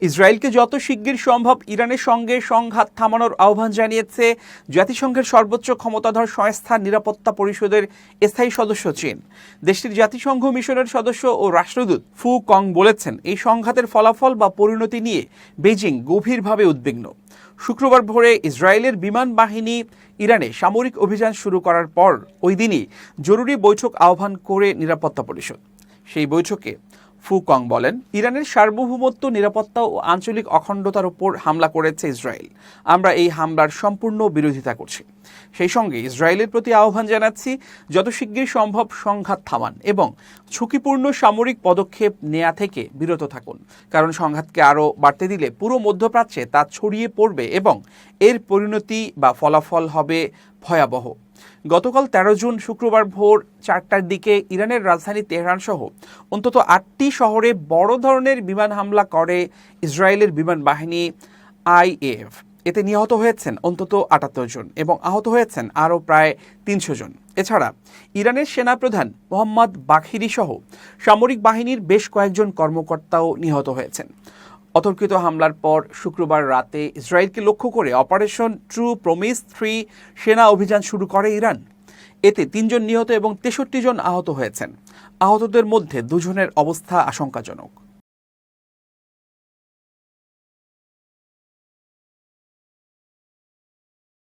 ইসরায়েলকে যত শিগগির সম্ভব ইরানের সঙ্গে সংঘাত থামানোর আহ্বান জানিয়েছে জাতিসংঘের সর্বোচ্চ ক্ষমতাধর সংস্থার নিরাপত্তা পরিষদের স্থায়ী সদস্য চীন। দেশটির জাতিসংঘ মিশনের সদস্য ও রাষ্ট্রদূত ফু কং বলেছেন, এই সংঘাতের ফলাফল বা পরিণতি নিয়ে বেইজিং গভীরভাবে উদ্বিগ্ন। শুক্রবার ভোরে ইসরায়েলের বিমান বাহিনী ইরানে সামরিক অভিযান শুরু করার পর ওই দিনই জরুরি বৈঠক আহ্বান করে নিরাপত্তা পরিষদ। সেই বৈঠকে ফু কং বলেন, ইরানের সার্বভৌমত্ব, নিরাপত্তা ও আঞ্চলিক অখণ্ডতার উপর হামলা করেছে ইসরায়েল। আমরা এই হামলার সম্পূর্ণ বিরোধিতা করছি। সেই সঙ্গে ইসরায়েলের প্রতি আহ্বান জানাচ্ছি, যত শিগগির সম্ভব সংঘাত থামান এবং ঝুঁকিপূর্ণ সামরিক পদক্ষেপ নেওয়া থেকে বিরত থাকুন। কারণ সংঘাতকে আরও বাড়তে দিলে পুরো মধ্যপ্রাচ্যে তা ছড়িয়ে পড়বে এবং এর পরিণতি বা ফলাফল হবে ভয়াবহ। গতকাল 13 জুন শুক্রবার ভোর 4টার দিকে ইরানের রাজধানী তেহরান সহ অন্তত 8টি শহরে বড় ধরনের বিমান হামলা করে ইসরায়েলের বিমান বাহিনী IAF। এতে নিহত হয়েছেন অন্তত 78 জন এবং আহত হয়েছেন আরও প্রায় 300 জন। এছাড়া ইরানের সেনাপ্রধান মোহাম্মদ বাঘিরি সহ সামরিক বাহিনীর বেশ কয়েকজন কর্মকর্তাও নিহত হয়েছেন। অতর্কিত হামলার পর শুক্রবার রাতে ইসরায়েলকে লক্ষ্য করে অপারেশন ট্রু প্রমিস 3 সেনা অভিযান শুরু করে ইরান। এতে 3 জন নিহত এবং 63 জন আহত হয়েছেন। আহতদের মধ্যে 2 জনের অবস্থা আশঙ্কাজনক।